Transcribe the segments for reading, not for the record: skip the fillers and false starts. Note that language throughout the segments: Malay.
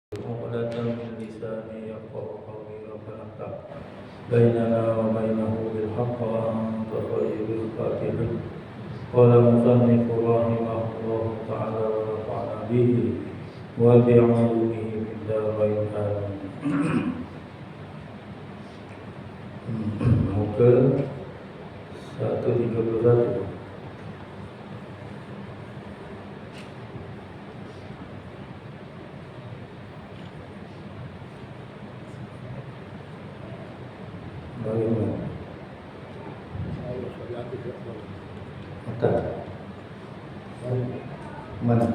عقدة من لساني يفقهوا قولي ربنا افتح بيننا وبينه بالحق وأنت خير الفاتحين. قال المصنف رحمه الله تعالى ونفعنا به وبعلومه في الدارين آمين. Muka 131. Bagaimana? Atas. Mana?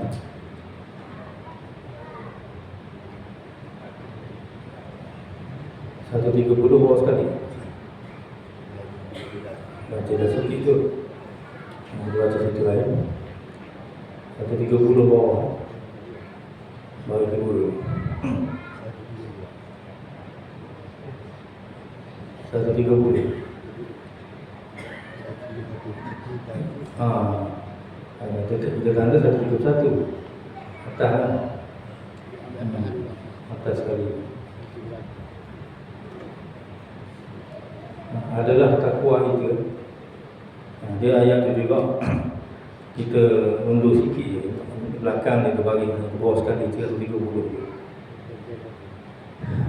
Satu 30 bawah sekali. Baca dah sikit tu. Baca sikit lain. 130 bawah. Baru dulu. 130. Kita tanda 131. Atas lah. Atas sekali. Adalah takwa itu. Dia ayat tu juga kita undur sikit belakang dia bagi bawah sekali 130.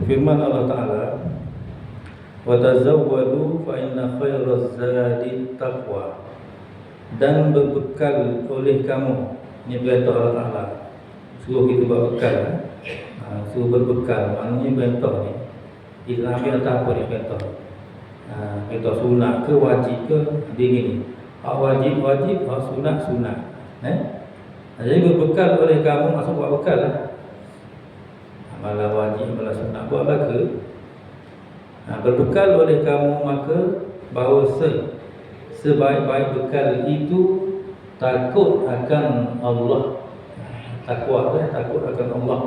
Firman Allah Ta'ala, wa tazawwadu fa inna khairaz zadi taqwa. Dan berbekal oleh kamu. Ini perintah Allah Ta'ala, suruh kita berbekal. Suruh berbekal, maknanya perintah ni kita ambil atas apa ni perintah. Perintah sunat ke wajib ke, dia gini, hak wajib, hak sunat. Jadi berbekal oleh kamu, maksud buat bekal lah. Amalan wajib, amalan sunat, buat ke. Berbekal oleh kamu maka bahawa sebaik-baik bekal itu takut akan Allah. Takwa takut akan Allah.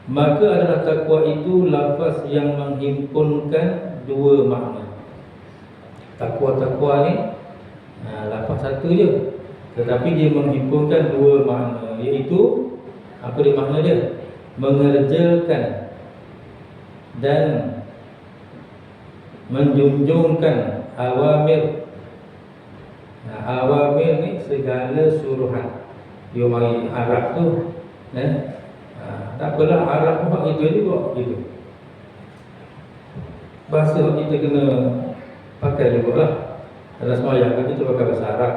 Maka adalah takwa itu lafaz yang menghimpunkan dua makna. Takwa ni lafaz satu je, tetapi dia menghimpunkan dua makna, iaitu apa dia makna dia? Mengerjakan dan menjunjungkan awamir. Awamir ni segala suruhan. Dia mari Arab tu, tak apalah, Arab pun buat gitu juga gitu. Bahasa kita kena pakai juga lah. Dalam semayang kan kita pakai bahasa Arab.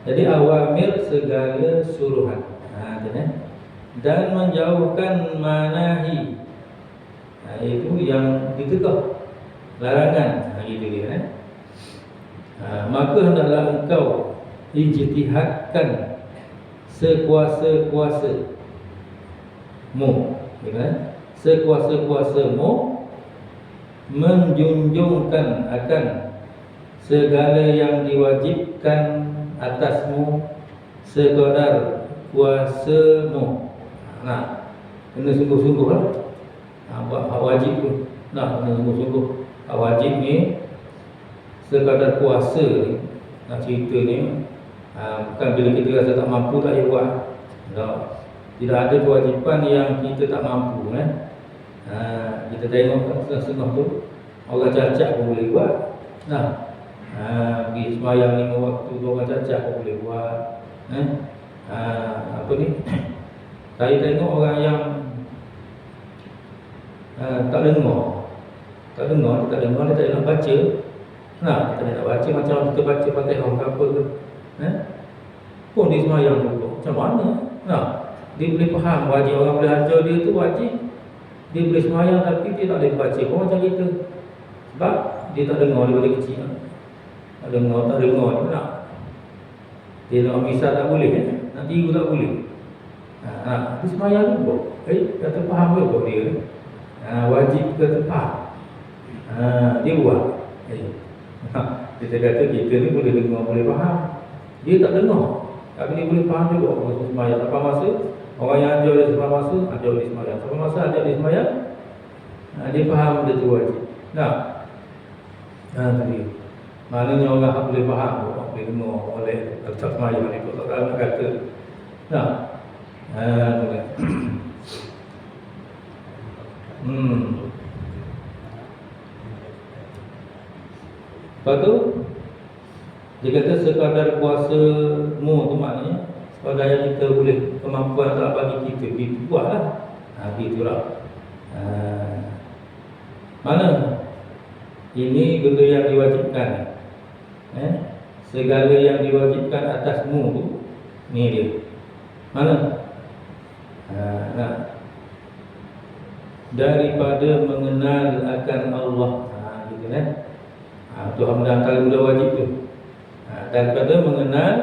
Jadi awamir segala suruhan. Dan menjauhkan manahi, itu yang ditegah, larangan. Gitu dia. Maka hendaklah engkau ijtihadkan sekuasa-kuasamu, sekuasa-kuasamu menjunjungkan akan segala yang diwajibkan atasmu sekadar kuasamu. Kena sungguh-sungguh lah. Buat hak wajib tu kena sungguh-sungguh. Hak wajib ni sekadar kuasa ni, nak cerita ni, bukan bila kita rasa tak mampu tak payah buat. Tidak ada kewajipan yang kita tak mampu. Kita tengok setengah-setengah tu orang cacat pun boleh buat. Pergi semayang 5 waktu tu orang cacat pun boleh buat. Apa ni, saya tengok orang yang tak dengar, dia tak nak baca. Dia tak nak baca macam kita baca Fatihah ke apa ke. Pun dia semayang juga. Macam mana? Dia boleh faham wajib, orang boleh ajar dia tu wajib. Dia boleh semayang tapi dia tak boleh baca pun macam kita. Sebab dia tak dengar daripada kecil. Tak dengar dia nak. Dia nak misal tak boleh, nak tiru tak boleh. Dia semayang juga. Dah terfaham ke apa dia? Wajib ke terfaham? Dia buat. Kita kata kita ni boleh dengar, boleh faham. Dia tak dengar, tapi dia boleh faham juga. Masa semayang, apa masa orang yang ajar dia sebab masa, ajar dia semayang. Sebab masa ajar dia semayang, dia faham dia tu wajib. Tadi maknanya orang yang boleh faham, boleh dengar oleh tak semayang ni, kalau tak nak kata tu kan. Lepas tu dia kata sekadar kuasamu tu maknanya sekadar yang kita boleh, kemampuan tak bagi kita buatlah. Gitulah. Mana ini benda yang diwajibkan, segala yang diwajibkan atasmu tu, ni dia. Mana? Daripada mengenal akan Allah, gitu kan? Tuhan antara benda wajib tu. Daripada mengenal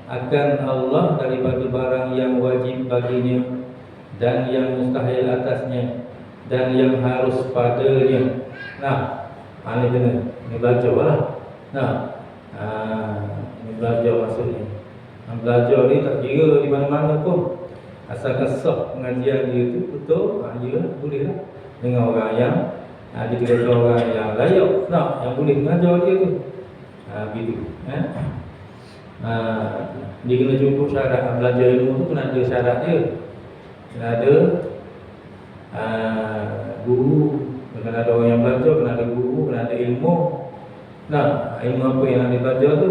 akan Allah, daripada barang yang wajib baginya dan yang mustahil atasnya dan yang harus padanya. Ini kena, ini belajar lah. Ini belajar maksudnya. Belajar ni tak kira di mana-mana pun, asalkan sah pengajian dia tu betul, ya boleh lah. Dengan orang yang dikira orang yang layak, yang boleh mengajar dia tu. Begitu. Dia kena cukup syarat. Belajar ilmu tu kena ada syarat dia. Kena ada guru, kena ada orang yang belajar, kena ada guru, kena ada ilmu. Ilmu apa yang nak dibelajar tu.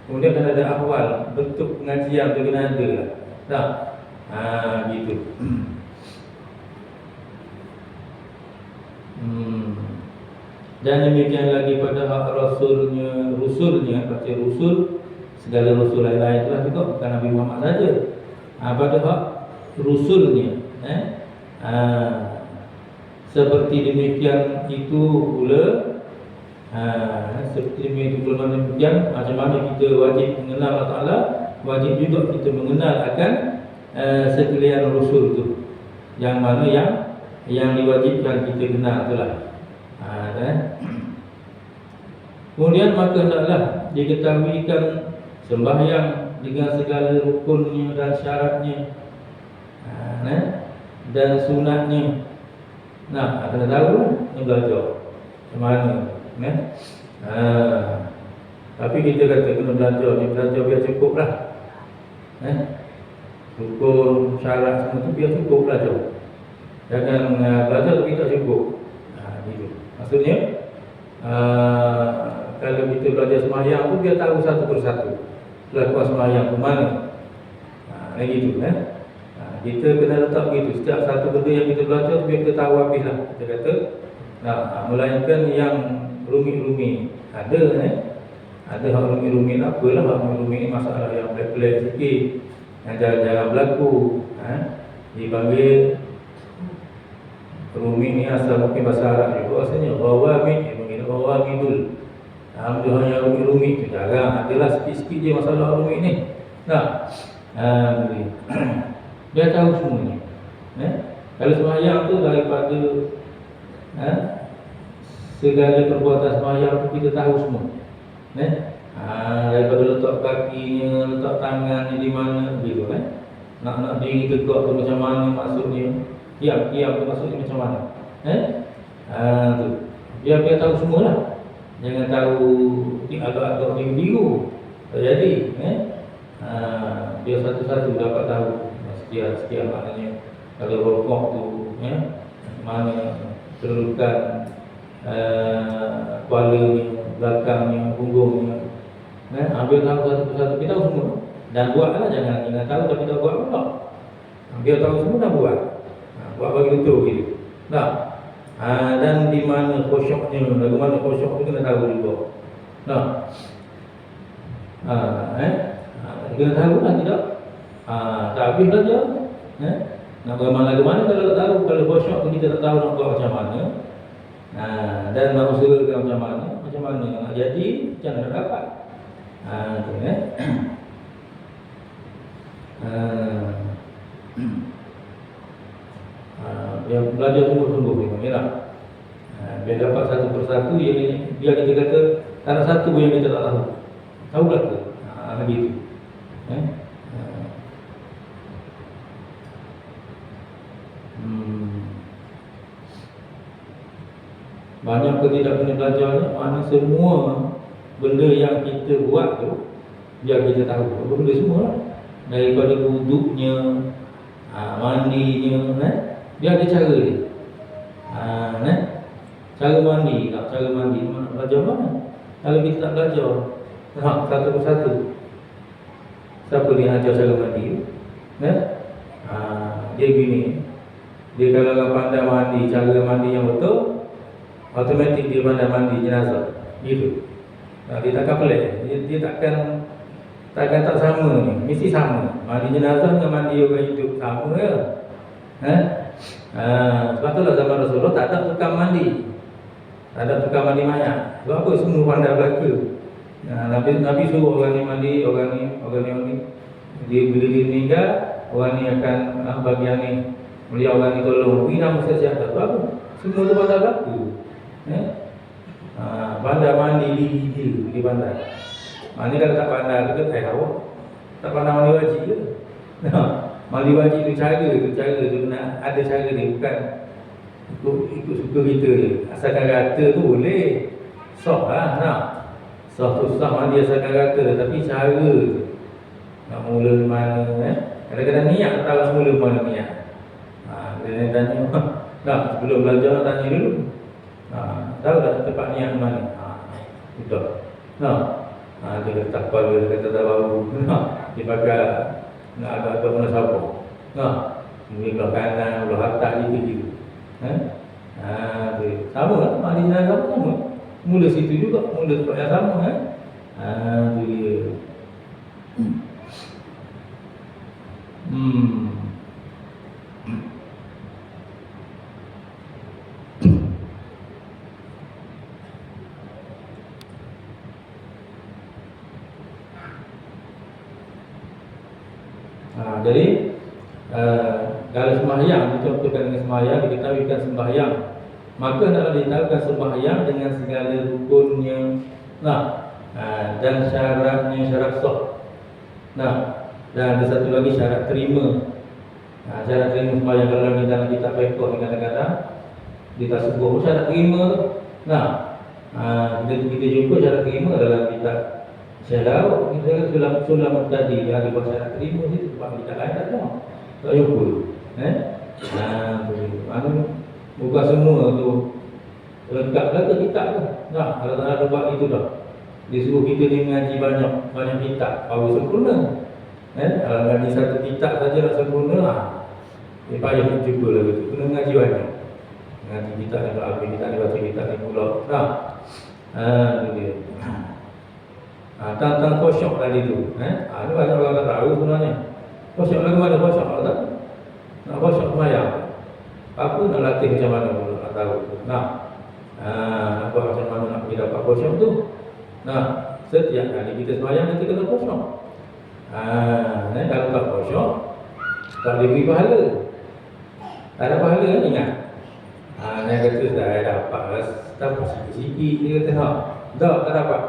Kemudian kena ada ahwal, bentuk pengajian tu kena ada lah. Gitu. Dan demikian lagi pada hak rusulnya, berarti rusul, segala rusul lain-lain itulah juga, bukan Nabi Muhammad saja. Pada hak rusulnya, seperti demikian itu pula, macam mana kita wajib mengenal Allah Ta'ala, wajib juga kita mengenal akan sekalian rusul tu, yang mana yang diwajibkan kita kenal itulah. Kemudian maka hendaklah diketahuikan sembahyang dengan segala rukunnya dan syaratnya, dan sunatnya. Kena tahu lah, ni belajar macam mana. Tapi kita kata kena belajar ni, belajar biar cukup lah. Rukun, syarat semua tu biar cukup belajar. Jangan belajar tapi tak cukup. Gitu. Maksudnya kalau kita belajar sembahyang tu biar tahu satu persatu kelakuan sembahyang ke mana. Gitu kan. Kita kena letak begitu. Setiap satu benda yang kita belajar biar kita tahu habis lah. Kita kata melainkan yang rumit-rumit ada hak rumit-rumit apalah. Hak rumit ni masalah yang pelik-pelik sikit, yang jarang-jarang berlaku, dipanggil rumit ni asal mungkin bahasa Arab juga. Rasanya rawamid, dia panggil rawamidul. Benda yang rumit-rumit tu jarang, adalah sikit-sikit je masalah rumit ni. Dia tahu semuanya. Kalau sembahyang tu daripada segala perbuatan sembahyang tu kita tahu semua. Daripada letak kakinya, letak tangannya di mana, gitu kan. Nak diri tegak tu macam mana maksudnya. Kiam tu maksudnya macam mana. Tu. Biar tahu semualah. Jangan tahu agak-agak biru-biru. Tak jadi. Biar satu-satu dapat tahu. Sekian maknanya. Kalau rokok tu, mana kedudukan kepalanya, belakangnya, punggungnya. Ambil tahu satu-satu, kita tahu semua. Dan buatlah, jangan tahu tapi tak buat pula. Biar tahu semua dah buat. Buat bagi betul gitu. Dan di mana khusyuknya, lagu mana khusyuk tu kena tahu juga. Kena tahu lah tidak. Tak habis saja. Nak bagaimana kalau tak tahu, kalau khusyuk tu kita tak tahu nak buat macam mana. Dan nak usahakan macam mana nak jadi, macam mana nak dapat. Tu yang belajar sungguh-sungguh memang lah. Biar dapat satu persatu, biar kita kata tak ada satu yang kita tak tahu. Tahu tak tu? Begitu. Banyak ke tidak kena belajarnya, mana semua benda yang kita buat tu biar kita tahu benda semua lah. Daripada wuduknya Mandinya dia ada cara dia. Cara mandi, cara mandi belajar mana? Kalau kita tak belajar satu persatu, siapa dia ajar cara mandi? Dia gini, dia kalau orang pandai mandi, cara mandi yang betul, automatik dia pandai mandi jenazah. Gitu. Dia takkan pelik, dia takkan tak sama ni, mesti sama. Mandi jenazah dengan mandi orang hidup sama ke? Sebab itulah zaman Rasulullah tak ada tukang mandi. Tak ada tukang mandi mayat. Sebab apa semua pandai belaka. Nabi suruh orang ni mandi, orang ni. Dia bila dia meninggal, orang ni akan bagian ni beliau orang ni tolong. Pergi nama siap tak tahu apa. Semua tu pandai belaka. Pandai mandi dia pandai. Ni kalau tak pandai tu kan awak tak pandai mandi wajib ke? Mandi wajib tu cara tu nak ada cara dia, bukan ikut suka kita je. Asalkan kata tu boleh sah lah sah tu sah mandi asalkan kata, tapi cara nak mula mana kadang-kadang niat tak tahu mula mana niat. Dia tanya sebelum belajar nak tanya dulu tahu tak tempat niat mana. Betul. Dia kata takbal, dia kata tak baru. Dia pakai nak ada mana siapa. Mungkin belah kanan, belah atas gitu. Sama lah, mandi jenazah sama. Mula situ juga, mula tempat yang sama. Tu dia. Jadi kalau sembahyang dicontohkan dengan sembahyang, diketahuikan sembahyang, maka hendaklah ditahukan sembahyang dengan segala rukunnya dan syaratnya, syarat sah. Dan ada satu lagi syarat terima. Syarat terima sembahyang kalau dalam kitab fiqh ni kadang-kadang kita sebut syarat terima tu. Kita jumpa syarat terima dalam kitab Syarah. Kita sulam tadi dia ada syarat terima situ, sebab kita lain tak tahu. Tak jumpa. Bukan semua tu lengkap ke kitab ke? Kalau tak ada buat itu dah. Dia suruh kita ni mengaji banyak kitab baru sempurna. Kalau mengaji satu kitab saja nak sempurna, dia payah nak jumpa lah betul. Kena mengaji banyak. Mengaji kitab ni kalau kita ni baca kitab ni pula. Itu dia. Tentang khusyuk tadi tu. Ini banyak orang tak tahu sebenarnya. Khusyuk lagu mana khusyuk tak? Nak khusyuk semayang. Apa nak latih macam mana pula tak tahu. Nak buat macam mana nak pergi dapat khusyuk tu. Setiap kali kita semayang kita kena khusyuk. Kalau tak khusyuk tak diberi pahala. Tak ada pahala kan, ingat. Dia kata saya dapat lah, dapat sikit-sikit. Dia kata tak dapat.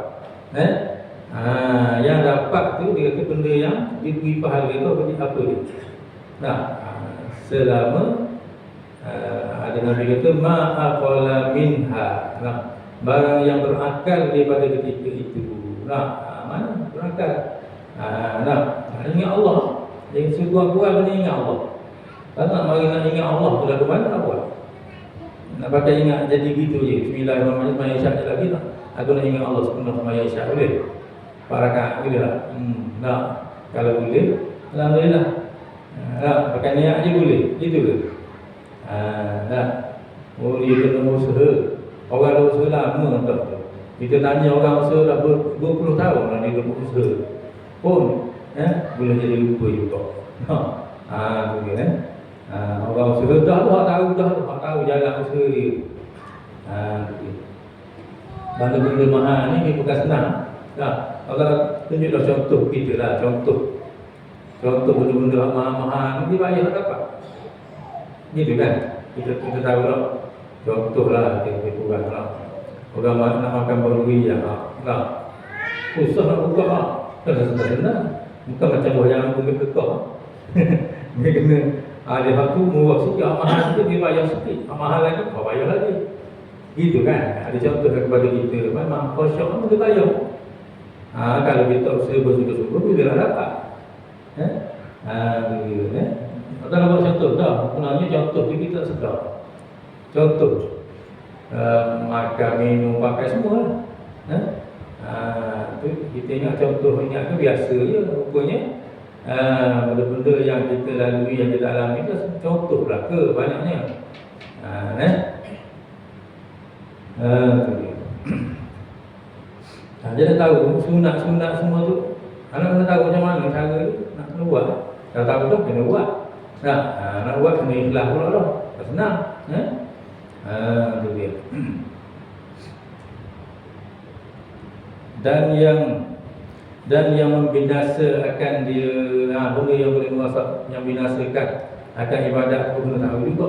Yang dapat tu dia kata benda yang diberi pahala tu apa dia? Selama ada Nabi kata ma'aqala minha. Barang yang berakal daripada ketika itu. Mana berakal? Ingat Allah. Jangan sekurang-kurang kena ingat Allah. Kalau nak mari nak ingat Allah tu lagu mana nak buat? Nak pakai ingat jadi gitu je. Bismillahirrahmanirrahim, semaya isyak je lagi tak? Aku nak ingat Allah sepenuh semaya isyak boleh? 4 rakaat boleh tak? Kalau boleh, alhamdulillah. Pakai niat je boleh. Gitu ke? Dia kena usaha. Orang dah usaha lama tak? Kita tanya orang usaha dah 20 tahun lah dia berusaha pun boleh jadi lupa juga. Mungkin orang usaha dah tahu jalan usaha dia. Benda-benda mahal ni bukan senang. Kalau tunjuklah contoh kita lah, contoh benda-benda mahal ni dia bayar tak dapat. Gitu kan? Kita tahu lah. Contoh lah kita kurang lah. Orang nak makan barui ya. Susah nak buka lah. Senang. Bukan macam buah yang kumpul kekok. Dia kena dia waktu murah sikit, mahal sikit dia bayar sikit. Mahal lagi, bayar lagi. Gitu kan? Ada contoh kepada kita. Memang khusyuk kan dia bayar. Kalau kita usaha bersungguh-sungguh, bila nak dapat. Tak nak buat contoh dah. Sebenarnya contoh tu kita sedar. Contoh makan, minum, pakai semua lah. Tu kita ingat contoh, ingat ke biasa je. Rupanya benda-benda yang kita lalui, yang kita alami tu contoh lah ke banyaknya. Tu dia. Dia dah tahu sunat-sunat semua tu. Anak kena tahu macam mana cara tu nak kena buat. Kalau tahu tu kena buat. Nak buat kena ikhlas pula dah. Tak senang. Tu dia. Dan yang membinasakan dia, benda yang boleh merosak, yang binasakan akan ibadat pun kena tahu juga.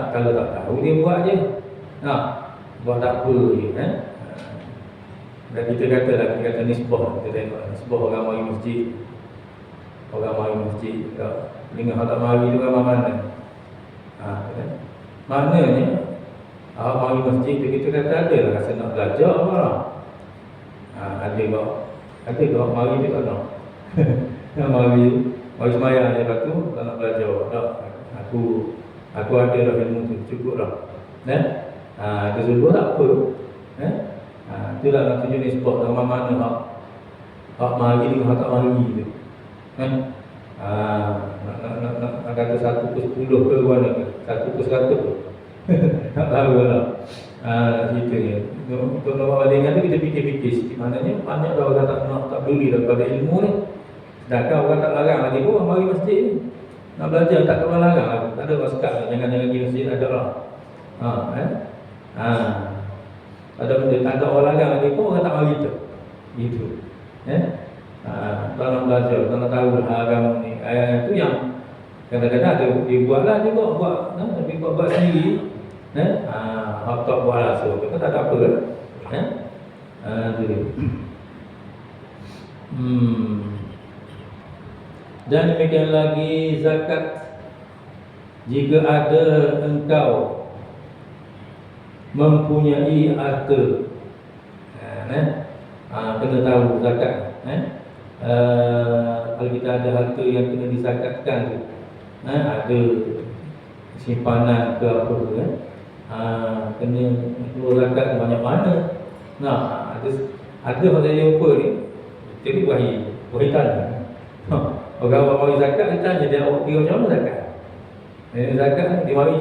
Kalau tak tahu dia buat je. Buat tak apa je. Dan kita kata nisbah, kita tengok nisbah orang mari masjid. Orang mari masjid, dengan orang tak mari tu ramai mana? Maknanya orang mari masjid tu kita kata ada lah rasa nak belajar apa lah. Ada kau mari tu tak nak. mari semayang lepas tu tak nak belajar. Aku ada dah ilmu tu, cukup dah. Kesuruh tak apa. Itulah nak tunjuk nisbah dengan mana hak mari dengan hak tak mari tu. Nak kata 1/10 ke mana ke? 1/100. Tak tahu lah. Ceritanya. Untuk nak buat balingan tu kita fikir-fikir sikit. Maknanya banyak dah orang tak peduli daripada ilmu ni. Sedangkan orang tak larang lagi pun mari masjid ni. Nak belajar tak kena larang lagi. Tak ada orang sekat. Jangan pergi masjid ada lah. Ada benda tak ada orang larang lagi pun orang tak mari tu. Gitu. Tak nak belajar, tak nak tahu agama ni. Itu yang kadang-kadang ada dia buatlah juga buat, tapi buat sendiri. Tak buat lah, so kita tak ada apa kan. Tu dia. Dan demikian lagi zakat. Jika ada engkau mempunyai harta, kena tahu zakat. Kalau kita ada harta yang kena dizakatkan tu, ada simpanan ke apa tu kan, kena keluar zakat banyak mana. Ada masa jumpa ni, jadi wahi tanya. Orang mari zakat, dia tanya dia awak kira macam mana zakat. Zakat dia mari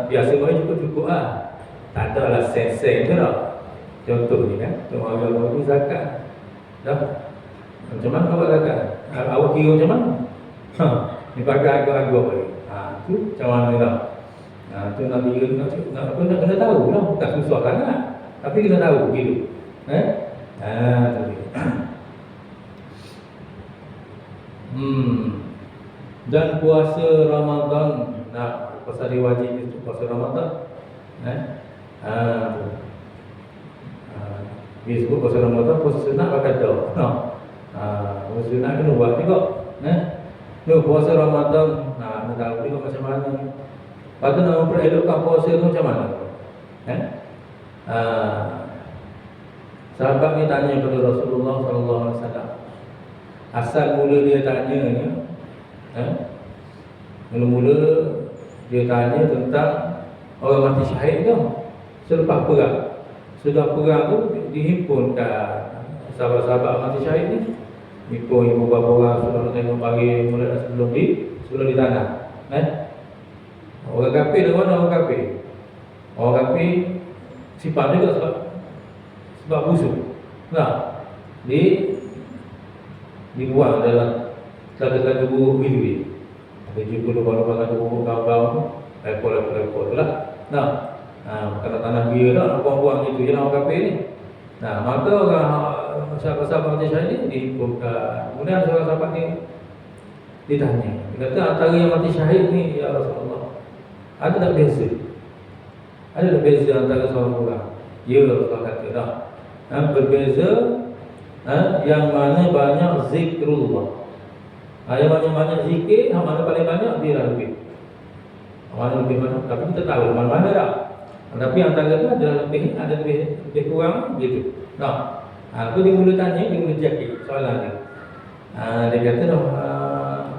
biasa mari cukup-cukup lah. Tak ada lah sen-sen je lah. Contoh ni kan, orang mari zakat dah. Macam mana awak zakat? Awak kira macam mana? Ni pakai agak-agak balik. Tu macam mana dah. Tu nak kira, nak kena tahu lah. Bukan susah sangat, tapi kena tahu gitu. Tu dia. Dan puasa Ramadan. Puasa dia wajib itu puasa Ramadan. Dia sebut puasa Ramadan, puasa sunat pakai dah. Puasa sunat kena buat juga. Puasa Ramadan, nak tahu juga macam mana. Lepas tu nak memperelokkan puasa tu macam mana. Sahabat ni tanya kepada Rasulullah SAW. Asal mula dia tanya ni, mula-mula dia tanya tentang orang mati syahid tu. Selepas perang, sudah perang tu dihimpunkan sahabat-sahabat mati syahid ni. Himpun ibu bapa orang sudah tengok pagi mulai sebelum di tanah. Orang kafir dengan orang kafir. Orang kafir simpan juga sebab busuk. Dibuang dalam kata-kata buruk gitu. Ada jumpa lupa-lupa kata buruk kawan-kawan tu, repot tu lah. Kata tanah dia dah nak buang-buang gitu je lah orang kafir ni. Maka orang sahabat-sahabat mati syahid ni dihimpunkan. Kemudian sahabat-sahabat ni ditanya, dia kata antara yang mati syahid ni, ya Rasulullah, ada tak beza? Ada tak beza antara seorang orang? Ya, Rasulullah kata dah. Berbeza yang mana banyak zikrullah. Yang banyak-banyak zikir, yang mana paling banyak dia lah lebih. Mana lebih mana? Tapi kita tahu mana-mana dah. Tapi antara tu ada lebih kurang gitu. Aku dia mula tanya, dia mula jakit soalan dia. Dia kata dah,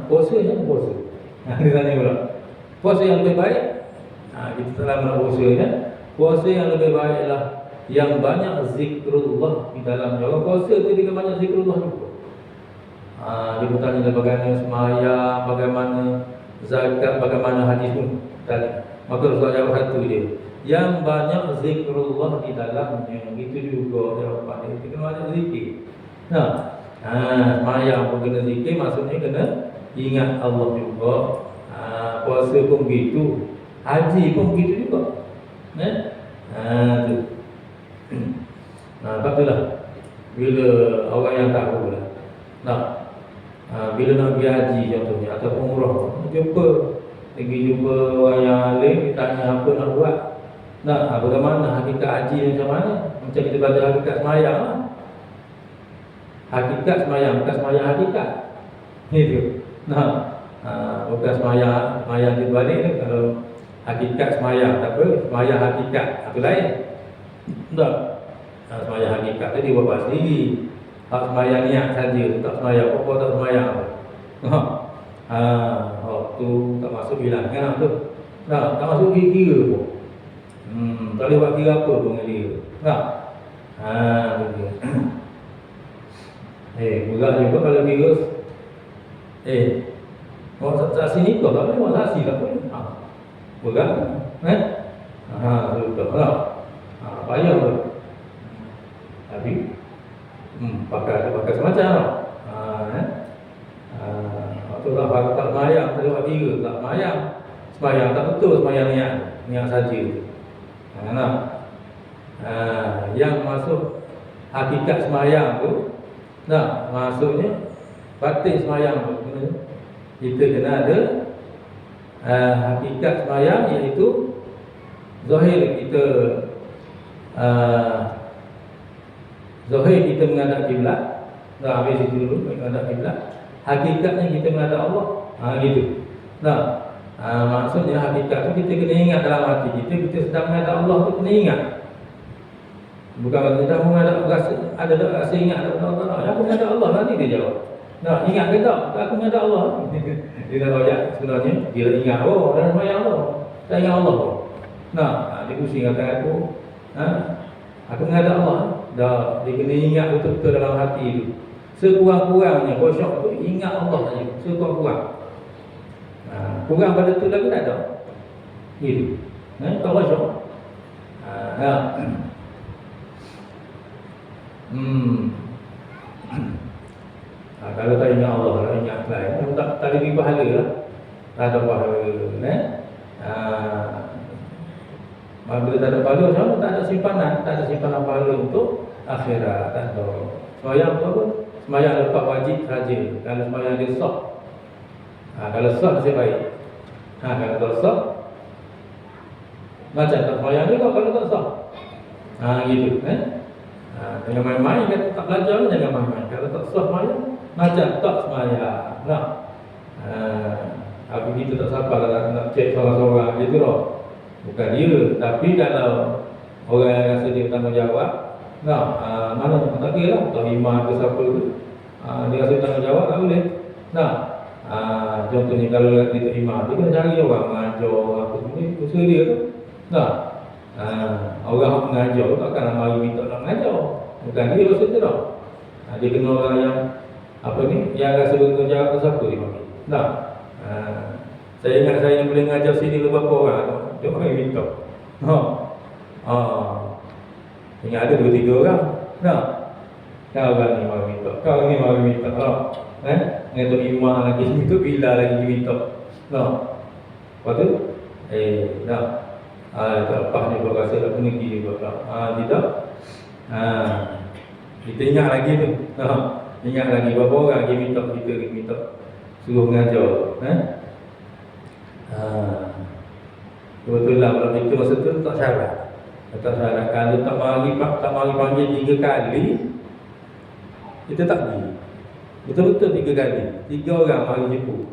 puasa je puasa. Dia tanya pula, puasa yang lebih baik? Kita telah nak puasa kan. Puasa yang lebih baik ialah yang banyak zikrullah di dalamnya. Orang puasa tu dia banyak zikrullah juga. Dia bertanya bagaimana sembahyang, bagaimana zakat, bagaimana haji pun tadi. Maka Rasulullah jawab satu dia, yang banyak zikrullah di dalamnya. Itu juga jawapan dia, kita banyak zikir. Sembahyang pun kena zikir, maksudnya kena ingat Allah juga. Puasa pun begitu, haji pun begitu juga. Tu. Sebab itulah bila orang yang tahu lah, bila nak pergi haji contohnya ataupun umrah, pergi jumpa orang yang alim, dia tanya apa nak buat. Bagaimana hakikat haji macam mana? Macam kita baca hakikat semayang lah. Hakikat semayang, bukan semayang hakikat. Itu. Bukan semayang di balik tu. Kalau hakikat semayang, tak apa, semayang hakikat, itu lain. Semayang hakikat tu dia buat sendiri. Hak semayang niat saja, tak semayang apa-apa, tak semayang. Tu tak masuk bilangan tu. Tak masuk kira pun. Tak boleh buat kira apa pun dengan dia. Berat juga kalau kira. Awak saksi ni kau tak boleh buat saksi tak boleh. Berat. Betul tak? Payah tu. Tapi pakai semacam itulah tak semayang, tak buat kira, tak semayang. Semayang tak betul, semayang niat saja. Yang masuk hakikat semayang tu, maksudnya batin semayang tu. Kita kena ada hakikat semayang, iaitu zahir kita menghadap kiblat. Habis itu dulu menghadap kiblat. Hakikatnya kita menghadap Allah. Gitu. Maksudnya hakikat tu kita kena ingat dalam hati kita sedang menghadap Allah tu kena ingat. Bukan kalau kita menghadap ada rasa ingat kepada Allah. Aku menghadap Allah, nanti dia jawab. Ingat ke tak? Aku menghadap Allah. Dia dah rojak sebenarnya dia ingat, dan semayang Allah. Tak ingat Allah pun. Dia pusing kata aku. Aku menghadap Allah. Dia kena ingat betul-betul dalam hati itu. Sekurang-kurangnya khusyuk tu ingat Allah saja. Sekurang-kurang. Kurang pada tu lagi tak ada. Gitu. Tak khusyuk. Kalau tak ingat Allah, kalau ingat lain, tak ada pahala lah. Tak ada pahala. Bila tak ada pahala, macam mana? Tak ada simpanan. Tak ada simpanan pahala untuk akhirat. Tak ada. Semayang tu apa? Semayang lepas wajib saja. Kalau semayang dia sah. Kalau sah nasib baik. Kalau tak sah, macam tak semayang juga kalau tak sah. Gitu. Jangan main-main, kata tak belajar jangan main-main. Kalau tak sah semayang, macam tak semayang. Aku kita tak sabar nak cek seorang-seorang gitu loh. Bukan dia, tapi kalau orang yang rasa dia bertanggungjawab, mana tak kira lah, tak imam ke siapa tu, dia rasa bertanggungjawab, tak boleh. Contohnya kalau dia tak imam, dia kena cari orang mengajar apa semua, usaha dia tu. Orang yang mengajar tu takkan nak mari minta nak mengajar. Bukan dia rasa tu tau. Dia kena orang yang yang rasa bertanggungjawab ke siapa dia panggil. Saya ingat saya yang boleh mengajar sini beberapa orang. Dia orang minta. Ingat ada 2-3 orang. Kau orang ni mau minta. Kau ni mau minta. Dengan imam lagi minta, bila lagi minta. Lepas tu tak lepas ni kau rasa tak pergi juga. Tidak. Kita ingat lagi tu. Ingat lagi berapa orang lagi minta, kita minta suruh mengajar. Kebetulan kalau kita masa tu tak syarat. Tak syarat. Kalau tak mari panggil 3 kali, kita tak pergi. Betul-betul 3 kali. 3 orang mari jemput.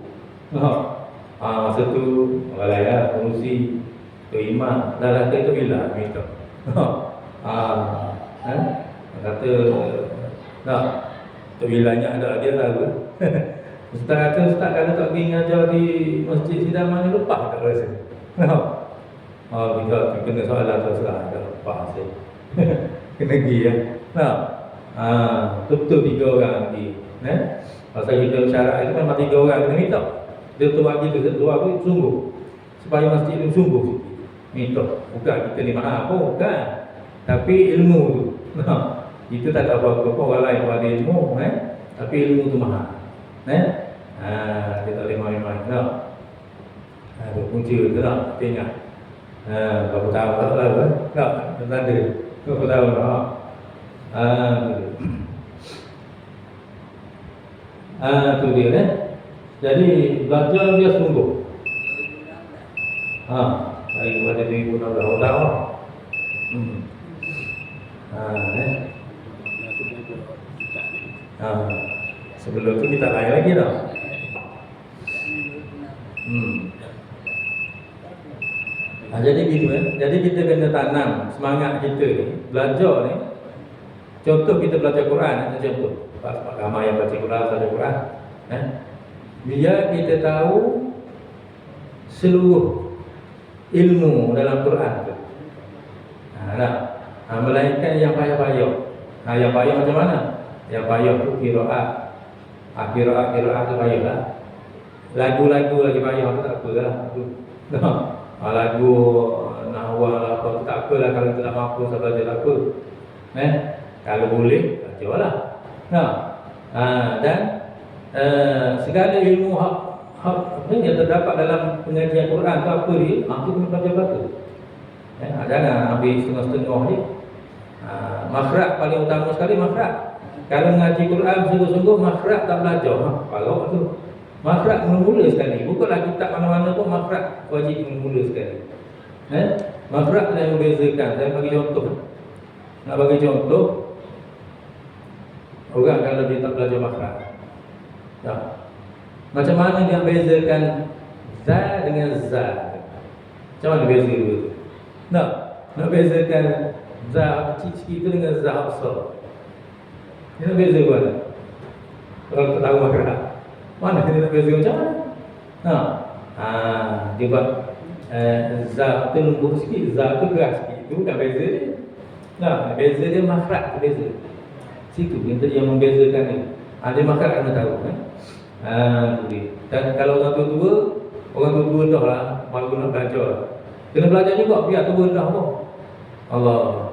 Masa tu orang lain lah, pengurusi, tu imam, dah tu bila minta. Kata tu bilanya ada dia lah. Ustaz kalau tak pergi ngajar di masjid Sidaman ni lepas tak rasa. Kita kena soalan terserah tak lepas saya. Kena pergi ya. Betul 3 orang pergi. Pasal kita syarat itu memang 3 orang kena minta. Dia tu bagi kita keluar tu sungguh. Supaya masjid itu sungguh minta. Bukan kita ni mahal pun, bukan. Tapi ilmu tu. Kita tak ada apa-apa orang lain pada ilmu, tapi ilmu tu mahal. Dia tak boleh main-main tak. Ada punca tu tak, tengok. Berapa tahun tak tahu kan? Tak, tak ada. Berapa tahun tak? Tu dia Jadi belajar dia sungguh. Daripada 2016 tahun. Sebelum tu kita lain lagi dah. Jadi gitu Jadi kita kena tanam semangat kita ni, belajar ni. Contoh kita belajar Quran, contoh. Pak ramai yang baca Quran, biar kita tahu seluruh ilmu dalam Quran tu. Melainkan yang payah-payah. Yang payah macam mana? Yang payah tu qiraat. Qiraat tu payah lah. Lagu-lagu lagi payah tu tak apalah. Lagu nahwa lah apa tu tak apalah kalau kita tak mampu saya belajar tak apa. Kalau boleh belajarlah. Dan segala ilmu hak yang terdapat dalam pengajian Quran tu apa dia? Kita kena belajar. Jangan ambil setengah-setengah je. Makhraj paling utama sekali makhraj. Kalau mengaji Quran sungguh-sungguh makhraj tak belajar. Kalau tu makhraj mula-mula sekali. Bukanlah kitab mana-mana pun makhraj wajib mula-mula sekali. Makhraj yang membezakan. Saya bagi contoh. Nak bagi contoh, orang kalau dia tak belajar makhraj. Macam mana dia bezakan za dengan za? Macam mana beza dua tu? Nak bezakan za kecil sikit tu dengan za besar. Dia nak beza mana? Kalau tak tahu makhraj, mana dia nak beza macam mana? Dia buat za tu lembut sikit, za tu keras sikit. Itu bukan beza dia. Beza dia makhraj tu beza. Situ yang membezakan ni. Dia makhraj kena tahu Dan kalau orang tua dah lah baru nak belajar. Kena belajar juga biar tua dah pun. Allah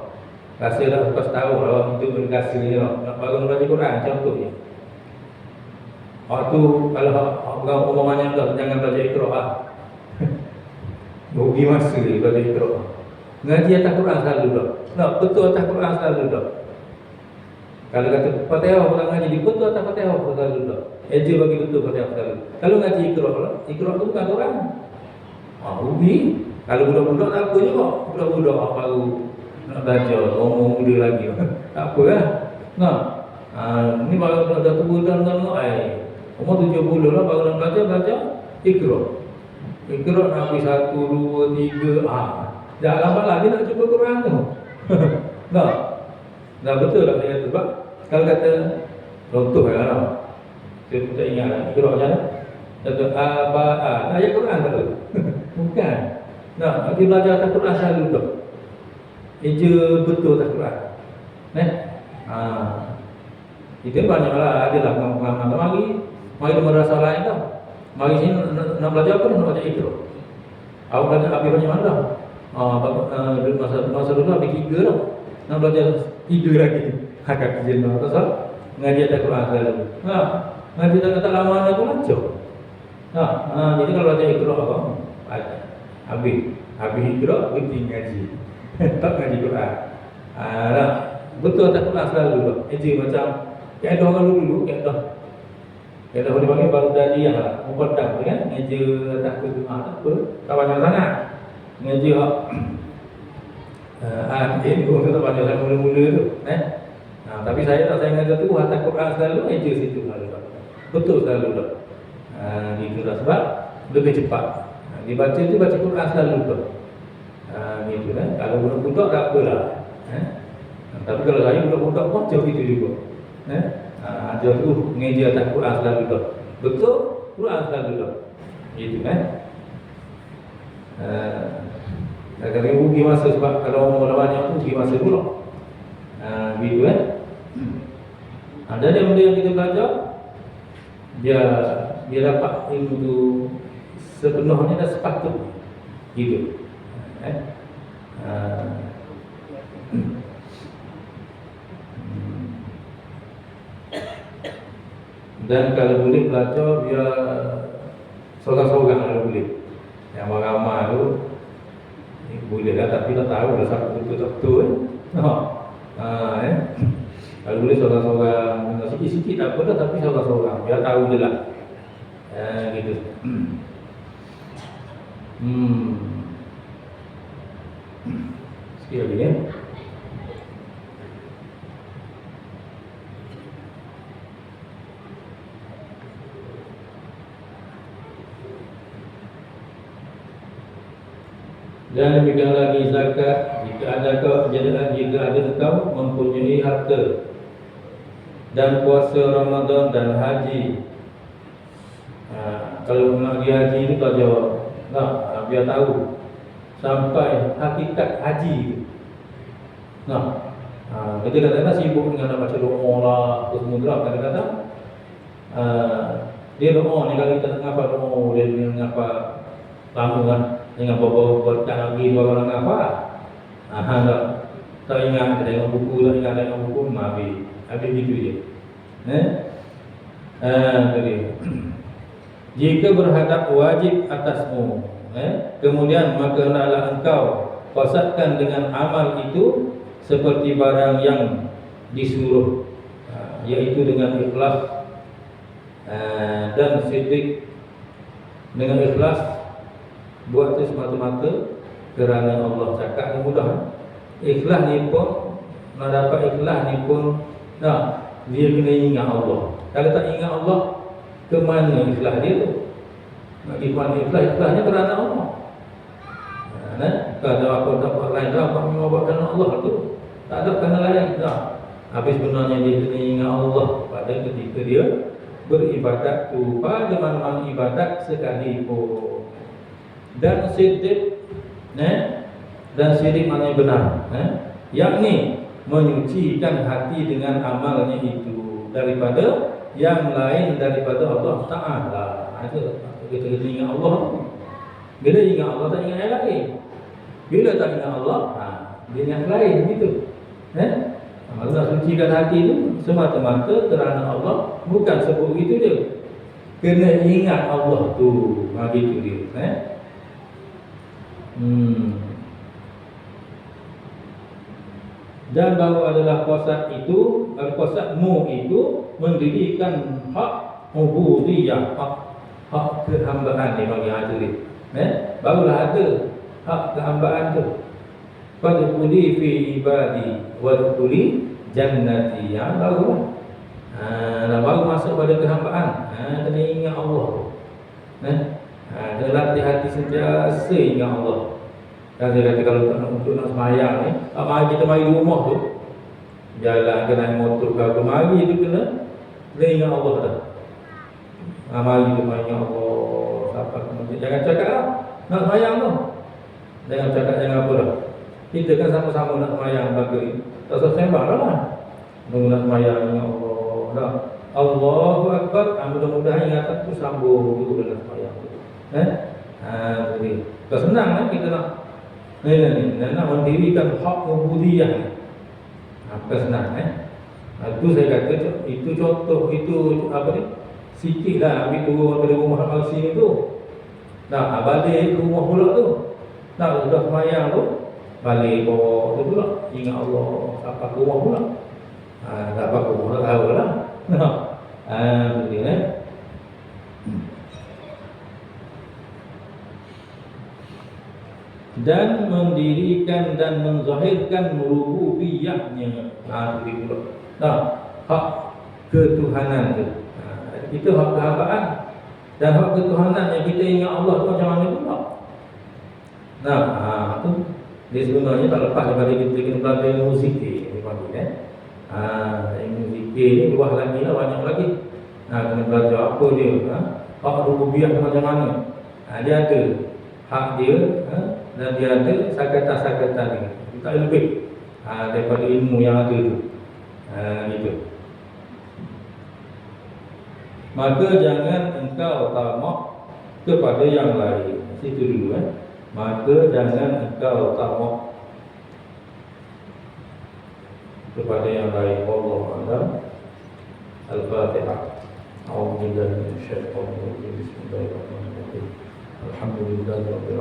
rasa dah lepas tahu lah itu berkasih ni nak baru nak belajar Quran contohnya. Waktu kalau orang umumnya dah jangan belajar Iqra. Rugi masa dia belajar Iqra. Ngaji atas Quran selalu dah. Betul atas Quran selalu dah. Kalau kata Fatihah orang ngaji di betul atas Fatihah selalu dah. Eja bagi betul Fatihah selalu. Kalau ngaji Iqra tu bukan Quran. Rugi. Kalau budak-budak tak apa juga. Budak-budak baru nak belajar, orang muda lagi. Tak apa lah. Ni baru dah tua dan umur 70 lah baru nak belajar Iqra. Iqra nak pergi 1, 2, 3. Jangan lambat lagi nak cuba Quran tu. Dah betul tak saya sebab kalau kata contoh lah. Saya pun tak ingat Iqra macam mana. Kata ayat Quran tak tu. Bukan. Nanti belajar atas Quran selalu tu. Eja betul atas Quran. Itu banyaklah adalah pengalaman mari di madrasah lain dah. Mari sini nak belajar apa? Nak belajar Iqra. Awak belajar habis banyak mana dah? Masa dulu habis 3 dah. Nak belajar 3 lagi. Hakak jenuh. Pasal ngaji atas Quran selalu. Ngaji tak lama mana pun lancar. Jadi kalau belajar Iqra apa? Habis Iqra, berhenti ngaji. Tak ngaji Quran. Betul atas Quran selalu dah. Eja macam kaedah orang dulu kaedah boleh panggil baru dari yang lah muqaddam tu kan. Ngaji atas tu tak apa. Tak banyak sangat. Ngaji ini pun tak banyak sangat mula-mula tu. Tapi saya ngaji tu atas Quran selalu eja situ selalu dah. Betul selalu dah. Gitu dah sebab lebih cepat. Dibaca tu baca Quran selalu dah. Gitu kan. Kalau budak-budak tak apalah. Tapi kalau saya budak-budak pun macam gitu juga. Ajar tu mengaji atas Quran selalu dah. Betul, Quran selalu lah. Gitu kan. Kalau ibu pergi masa sebab kalau orang banyak tu pergi masa pula. Gitu kan. Ada benda yang kita belajar, dia dapat ilmu tu sepenuhnya dan sepatutnya. Gitu. Dan kalau boleh belajar dia seorang-seorang kalau boleh. Yang ramai tu boleh lah, tapi tak tahu dah siapa betul-betul Kalau boleh seorang-seorang sikit-sikit tak apa dah, tapi seorang-seorang biar tahu je lah. Gitu. Sikit lagi ya. Dan demikian lagi zakat, jika ada engkau mempunyai harta, dan puasa Ramadan dan haji. Kalau nak pergi haji itu tak jawab, biar tahu sampai hakikat haji itu. Kita kadang-kadang sibuk dengan nak baca doa lah, semua kadang-kadang dia doa ni kalau kita nak ngapa doa, dia dengan ngapa lama kan, dengan bawa-bawa berkat lagi dua orang ngapa. Tak ingat tengok buku, tak ingat tengok buku, habis gitu je. Tadi. Jika berhadap wajib atasmu, kemudian maka hendaklah engkau qasadkan dengan amal itu seperti barang yang disuruh, yaitu dengan ikhlas dan siddiq. Dengan ikhlas buat itu semata-mata kerana Allah. Cakap ni mudah. Ikhlas ni pun, nak dapat ikhlas ni pun dia kena ingat Allah. Kalau tak ingat Allah, ke mana ikhlas dia tu? Ikhlasnya kerana Allah. Kalau apa dapat lain, dapat mengubahkan Allah tu, tak ada kerana lain. Habis sebenarnya dia kena ingat Allah pada ketika dia beribadat tu, pada mana-mana ibadat sekalipun. Dan siddiq, dan siddiq maknanya benar, yakni menyucikan hati dengan amalnya itu daripada yang lain daripada Allah Ta'ala. Kita ingat Allah. Bila ingat Allah tak ingat yang lain. Bila tak ingat Allah, dia ingat lain gitu. Allah sucikan hati itu semata-mata kerana Allah, bukan sebut begitu dia. Kena ingat Allah tu, gitu dia. Dan bahawa adalah qasadmu itu mendirikan hak ubudiyah, hak kehambaan ni bagi hati ni. Barulah ada hak kehambaan tu. Fadkhuli fi ibadi wadkhuli jannati. Barulah. Baru masuk pada kehambaan. Kena ingat Allah. Kena latih hati sentiasa ingat Allah. Dan dia kata kalau tak nak semayang ni, mari kita mari rumah tu, jalan ke naik motor ke apa, mari tu kena ingat Allah dah. Mari tu ingat Allah. Jangan cakap lah nak semayang tu. Jangan cakap jangan apa dah. Kita kan sama-sama nak semayang bagi. Tak usah sembang lah. Nak semayang ingat Allah dah. Allahu Akbar. Mudah-mudahan ingatan tu sambung dulu dalam semayang tu. Jadi tak senang kan kita nak nak mendirikan hak ubudiyah ni. Bukan senang Itu saya kata, itu contoh, itu apa ni, sikitlah ambil turun daripada rumah al-sini tu. Balik ke rumah pula tu. Sudah semayang tu, balik bawa tu pula, ingat Allah, sampai ke rumah pula. Tak apa ke rumah, tak tahu lah. Begini dan mendirikan dan menzahirkan rububiyahnya. Begitu pula. Hak ketuhanan tu. Itu hak kehambaan. Dan hak ketuhanan yang kita ingat Allah tu macam mana pula. Tu dia sebenarnya tak lepas daripada kita kena belajar ilmu zikir ni panggil ilmu zikir ni luas lagi lah, banyak lagi. Kena belajar apa dia, hak rububiyah macam mana. Dia ada hak dia, dan dia ada sakatan-sakatan dia. Tak lebih daripada ilmu yang ada tu. Gitu. Maka jangan engkau tamak kepada yang lain. Situ dulu Maka jangan engkau tamak kepada yang lain. Wallahu a'lam. Al-Fatihah. A'udzu billahi minasyaitonir rajim. Bismillahirrahmanirrahim. Alhamdulillahirabbil alamin.